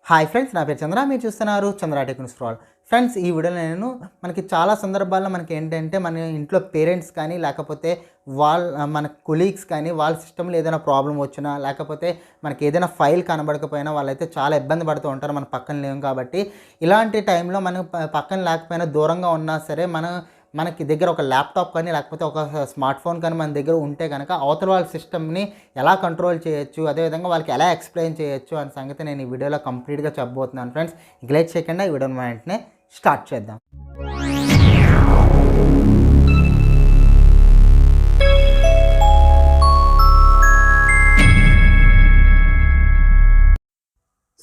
Hi friends, నా పేరు చంద్ర. మీరు చూస్తున్నారు Chandra tech news for all. Friends, ఈ వీడియోలో నేను మనకి చాలా సందర్భాల్లో మనకి ఏంటంటే మన ఇంట్లో పేరెంట్స్ కానీ లేకపోతే మన కొలీగ్స్ కానీ వాళ్ళ సిస్టంలో ఏదైనా ప్రాబ్లం వచ్చినా లేకపోతే మనకి ఏదైనా ఫైల్ కనబడకపోయినా వాళ్ళైతే చాలా ఇబ్బంది పడుతూ ఉంటారు. మన పక్కన లేము కాబట్టి ఇలాంటి టైంలో మనం పక్కన లేకపోయినా దూరంగా ఉన్నా సరే మనకి దగ్గర ఒక ల్యాప్టాప్ కానీ లేకపోతే ఒక స్మార్ట్ ఫోన్ కానీ మన దగ్గర ఉంటే కనుక అవతల వాళ్ళ సిస్టమ్ని ఎలా కంట్రోల్ చేయొచ్చు, అదేవిధంగా వాళ్ళకి ఎలా ఎక్స్ప్లెయిన్ చేయొచ్చు అనే సంగతి నేను ఈ వీడియోలో కంప్లీట్గా చెప్పబోతున్నాను. ఫ్రెండ్స్, ఇక లేట్ చేయకుండా ఈ వీడియోని వెంటనే స్టార్ట్ చేద్దాం.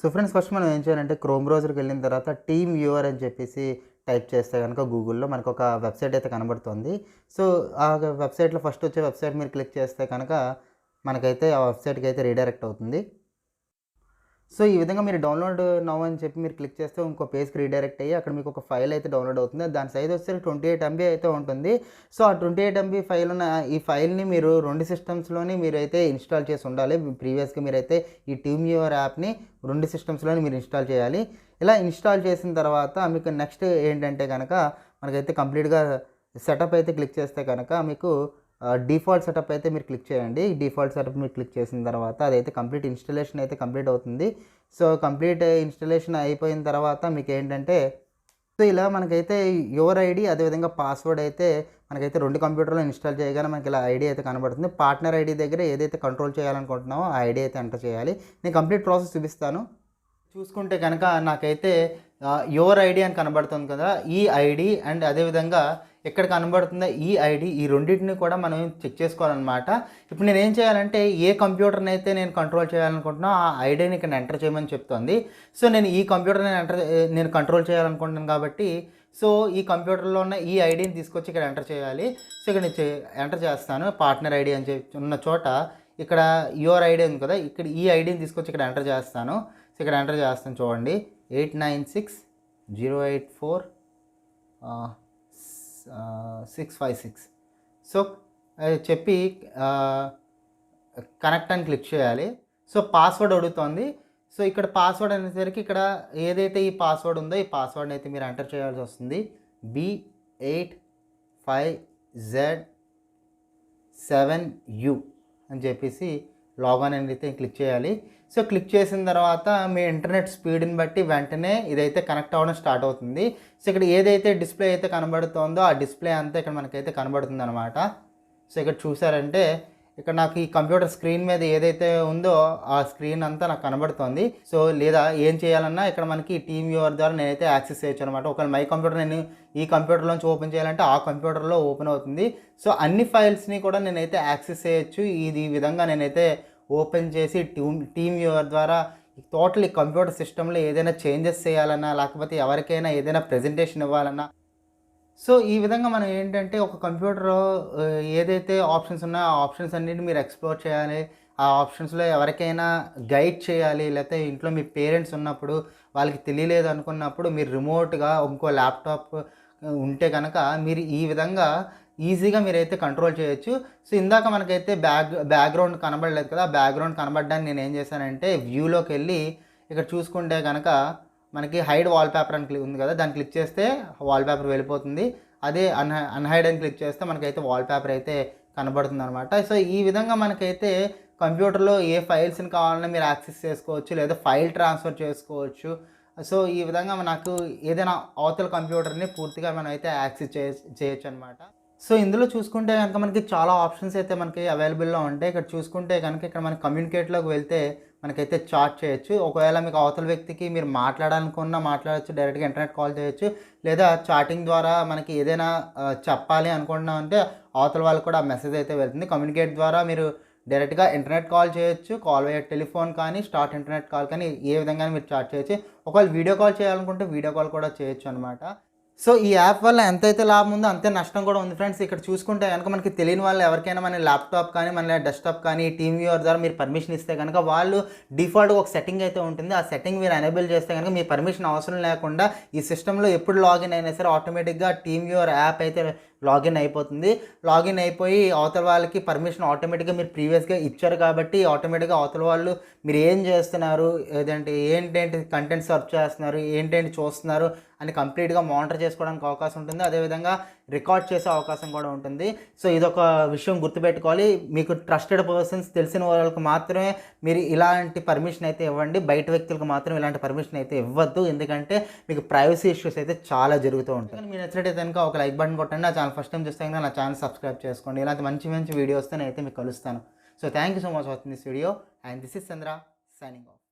సో ఫ్రెండ్స్, ఫస్ట్ మనం ఏం చేయాలంటే క్రోమ్ బ్రౌజర్కి వెళ్ళిన తర్వాత టీమ్ వ్యూవర్ అని చెప్పేసి టైప్ చేస్తే కనుక గూగుల్లో మనకు ఒక వెబ్సైట్ అయితే కనబడుతుంది. సో ఆ వెబ్సైట్లో ఫస్ట్ వచ్చే వెబ్సైట్ మీరు క్లిక్ చేస్తే కనుక మనకైతే ఆ వెబ్సైట్కి అయితే రీడైరెక్ట్ అవుతుంది. సో ఈ విధంగా మీరు డౌన్లోడ్ నౌ అని చెప్పి మీరు క్లిక్ చేస్తే ఇంకో పేజ్కి రీడైరెక్ట్ అయ్యి అక్కడ మీకు ఒక ఫైల్ అయితే డౌన్లోడ్ అవుతుంది. దాని సైజ్ వచ్చేసి 28 MB అయితే ఉంటుంది. సో ఆ 28 MB ఫైల్ ఉన్న ఈ ఫైల్ని మీరు 2 సిస్టమ్స్లోని మీరైతే ఇన్స్టాల్ చేసి ఉండాలి. ప్రీవియస్గా మీరైతే ఈ టీమ్ వ్యూవర్ యాప్ని 2 సిస్టమ్స్లోని మీరు ఇన్స్టాల్ చేయాలి. ఇలా ఇన్స్టాల్ చేసిన తర్వాత మీకు నెక్స్ట్ ఏంటంటే కనుక మనకైతే కంప్లీట్గా సెటప్ అయితే క్లిక్ చేస్తే కనుక మీకు డిఫాల్ట్ సెటప్ అయితే మీరు క్లిక్ చేయండి. డిఫాల్ట్ సెటప్ మీరు క్లిక్ చేసిన తర్వాత అదైతే కంప్లీట్ ఇన్స్టలేషన్ అయితే కంప్లీట్ అవుతుంది. సో కంప్లీట్ ఇన్స్టలేషన్ అయిపోయిన తర్వాత మీకు ఏంటంటే సో ఇలా మనకైతే యువర్ ఐడి అదేవిధంగా పాస్వర్డ్ అయితే మనకైతే 2 కంప్యూటర్లో ఇన్స్టాల్ చేయగానే మనకి ఇలా ఐడి అయితే కనబడుతుంది. పార్ట్నర్ ఐడి దగ్గర ఏదైతే కంట్రోల్ చేయాలనుకుంటున్నామో ఆ ఐడి అయితే ఎంటర్ చేయాలి. నేను కంప్లీట్ ప్రాసెస్ చూపిస్తాను. చూసుకుంటే కనుక నాకైతే యువర్ ఐడి అని కనబడుతుంది కదా, ఈ ఐడి అండ్ అదేవిధంగా ఎక్కడ కనబడుతుందో ఈ ఐడి, ఈ రెండింటిని కూడా మనం చెక్ చేసుకోవాలన్నమాట. ఇప్పుడు నేను ఏం చేయాలంటే ఏ కంప్యూటర్ని అయితే నేను కంట్రోల్ చేయాలనుకుంటున్నా ఆ ఐడిని ఇక్కడ ఎంటర్ చేయమని చెప్తుంది. సో నేను ఈ కంప్యూటర్ని నేను కంట్రోల్ చేయాలనుకుంటున్నాను కాబట్టి సో ఈ కంప్యూటర్లో ఉన్న ఈ ఐడిని తీసుకొచ్చి ఇక్కడ ఎంటర్ చేయాలి. సో ఇక్కడ నేను ఎంటర్ చేస్తాను. పార్ట్నర్ ఐడి అని చెప్పి ఉన్న చోట ఇక్కడ యువర్ ఐడి ఉంది కదా, ఇక్కడ ఈ ఐడిని తీసుకొచ్చి ఇక్కడ ఎంటర్ చేస్తాను. సో ఇక్కడ ఎంటర్ చేస్తాను, చూడండి 896084 656. సో చెప్పి కనెక్ట్ అని క్లిక్ చేయాలి. సో పాస్వర్డ్ అడుగుతుంది. సో ఇక్కడ పాస్వర్డ్ అనేసరికి ఇక్కడ ఏదైతే ఈ పాస్వర్డ్ ఉందో ఈ పాస్వర్డ్ని అయితే మీరు ఎంటర్ చేయాల్సి వస్తుంది. B85Z7U అని చెప్పేసి లాగిన్ అయితే క్లిక్ చేయాలి. సో క్లిక్ చేసిన తర్వాత మీ ఇంటర్నెట్ స్పీడ్ని బట్టి వెంటనే ఇదైతే కనెక్ట్ అవ్వడం స్టార్ట్ అవుతుంది. సో ఇక్కడ ఏదైతే డిస్ప్లే అయితే కనబడుతుందో ఆ డిస్ప్లే అంతా ఇక్కడ మనకైతే కనబడుతుంది అనమాట. సో ఇక్కడ చూసారంటే ఇక్కడ నాకు ఈ కంప్యూటర్ స్క్రీన్ మీద ఏదైతే ఉందో ఆ స్క్రీన్ అంతా నాకు కనబడుతుంది. సో లేదా ఏం చేయాలన్నా ఇక్కడ మనకి టీమ్ వ్యూవర్ ద్వారా నేనైతే యాక్సెస్ చేయొచ్చు అనమాట. ఒకవేళ మై కంప్యూటర్ నేను ఈ కంప్యూటర్లోంచి ఓపెన్ చేయాలంటే ఆ కంప్యూటర్లో ఓపెన్ అవుతుంది. సో అన్ని ఫైల్స్ని కూడా నేనైతే యాక్సెస్ చేయొచ్చు. ఈ విధంగా నేనైతే ఓపెన్ చేసి టీమ్ వ్యూవర్ ద్వారా టోటల్ కంప్యూటర్ సిస్టంలో ఏదైనా చేంజెస్ చేయాలన్నా లేకపోతే ఎవరికైనా ఏదైనా ప్రెజెంటేషన్ ఇవ్వాలన్నా సో ఈ విధంగా మనం ఏంటంటే ఒక కంప్యూటర్లో ఏదైతే ఆప్షన్స్ ఉన్నాయో ఆ ఆప్షన్స్ అన్నిటిని మీరు ఎక్స్ప్లోర్ చేయాలి. ఆ ఆప్షన్స్లో ఎవరికైనా గైడ్ చేయాలి. లేకపోతే ఇంట్లో మీ పేరెంట్స్ ఉన్నప్పుడు వాళ్ళకి తెలియలేదు అనుకున్నప్పుడు మీరు రిమోట్గా ఇంకో ల్యాప్టాప్ ఉంటే కనుక మీరు ఈ విధంగా ఈజీగా మీరైతే కంట్రోల్ చేయొచ్చు. సో ఇందాక మనకైతే బ్యాక్గ్రౌండ్ కనబడలేదు కదా, బ్యాక్గ్రౌండ్ కనబడడానికి నేను ఏం చేశానంటే వ్యూలోకి వెళ్ళి ఇక్కడ చూసుకుంటే కనుక మనకి హైడ్ వాల్పేపర్ అని ఉంది కదా, దాన్ని క్లిక్ చేస్తే వాల్పేపర్ వెళ్ళిపోతుంది. అదే అన్హైడ్ అని క్లిక్ చేస్తే మనకైతే వాల్పేపర్ అయితే కనబడుతుంది అనమాట. సో ఈ విధంగా మనకైతే కంప్యూటర్లో ఏ ఫైల్స్ని కావాలన్నా మీరు యాక్సెస్ చేసుకోవచ్చు లేదా ఫైల్ ట్రాన్స్ఫర్ చేసుకోవచ్చు. సో ఈ విధంగా మనకు ఏదైనా అవతల కంప్యూటర్ని పూర్తిగా మనం అయితే యాక్సెస్ చేయొచ్చు అనమాట. సో ఇందులో చూసుకుంటే కనుక మనకి చాలా ఆప్షన్స్ అయితే మనకి అవైలబుల్లో ఉంటాయి. ఇక్కడ చూసుకుంటే కనుక ఇక్కడ మనకి కమ్యూనికేట్లోకి వెళ్తే మనకైతే చాట్ చేయొచ్చు. ఒకవేళ మీకు అవతల వ్యక్తికి మీరు మాట్లాడాలనుకున్నా మాట్లాడచ్చు, డైరెక్ట్గా ఇంటర్నెట్ కాల్ చేయొచ్చు. లేదా చాటింగ్ ద్వారా మనకి ఏదైనా చెప్పాలి అనుకుంటున్నాం అంటే అవతల వాళ్ళకి కూడా ఆ మెసేజ్ అయితే వెళ్తుంది. కమ్యూనికేట్ ద్వారా మీరు డైరెక్ట్గా ఇంటర్నెట్ కాల్ చేయొచ్చు, కాల్ వే టెలిఫోన్ కానీ స్టార్ట్ ఇంటర్నెట్ కాల్ కానీ ఏ విధంగా మీరు చాట్ చేయొచ్చు. ఒకవేళ వీడియో కాల్ చేయాలనుకుంటే వీడియో కాల్ కూడా చేయొచ్చు అనమాట. సో ఈ యాప్ వల్ల ఎంతైతే లాభం ఉందో అంతే నష్టం కూడా ఉంది ఫ్రెండ్స్. ఇక్కడ చూసుకుంటే కనుక మనకి తెలియని వాళ్ళు ఎవరికైనా మన ల్యాప్టాప్ కానీ మన డెస్క్టాప్ కానీ టీమ్ వ్యూవర్ ద్వారా మీరు పర్మిషన్ ఇస్తే కనుక వాళ్ళు డిఫాల్ట్గా ఒక సెట్టింగ్ అయితే ఉంటుంది. ఆ సెట్టింగ్ మీరు ఎనేబుల్ చేస్తే కనుక మీ పర్మిషన్ అవసరం లేకుండా ఈ సిస్టంలో ఎప్పుడు లాగిన్ అయినా సరే ఆటోమేటిక్గా టీమ్ వ్యూవర్ యాప్ అయితే లాగిన్ అయిపోతుంది. లాగిన్ అయిపోయి అవతల వాళ్ళకి పర్మిషన్ ఆటోమేటిక్గా మీరు ప్రీవియస్గా ఇచ్చారు కాబట్టి ఆటోమేటిక్గా అవతల వాళ్ళు మీరు ఏం చేస్తున్నారు, ఏదంటే ఏంటేంటి కంటెంట్ సర్చ్ చేస్తున్నారు, ఏంటేంటి చూస్తున్నారు అని కంప్లీట్గా మానిటర్ చేసుకోవడానికి అవకాశం ఉంటుంది. అదేవిధంగా రికార్డ్ చేసే అవకాశం కూడా ఉంటుంది. సో ఇదొక విషయం గుర్తుపెట్టుకోవాలి. మీకు ట్రస్టెడ్ పర్సన్స్ తెలిసిన వాళ్ళకి మాత్రమే మీరు ఇలాంటి పర్మిషన్ అయితే ఇవ్వండి. బయట వ్యక్తులకు మాత్రం ఇలాంటి పర్మిషన్ అయితే ఇవ్వద్దు. ఎందుకంటే మీకు ప్రైవసీ ఇష్యూస్ అయితే చాలా జరుగుతూ ఉంటాయి. మీరు నచ్చినట్టయితే కనుక ఒక లైక్ బటన్ కొట్టండి. నా ఛానల్ ఫస్ట్ టైం చూస్తే కనుక నా ఛానల్ సబ్స్క్రైబ్ చేసుకోండి. ఇలాంటి మంచి మంచి వీడియోస్తో నేనైతే మీకు కలుస్తాను. So thank you so much watching this video and this is Chandra signing off.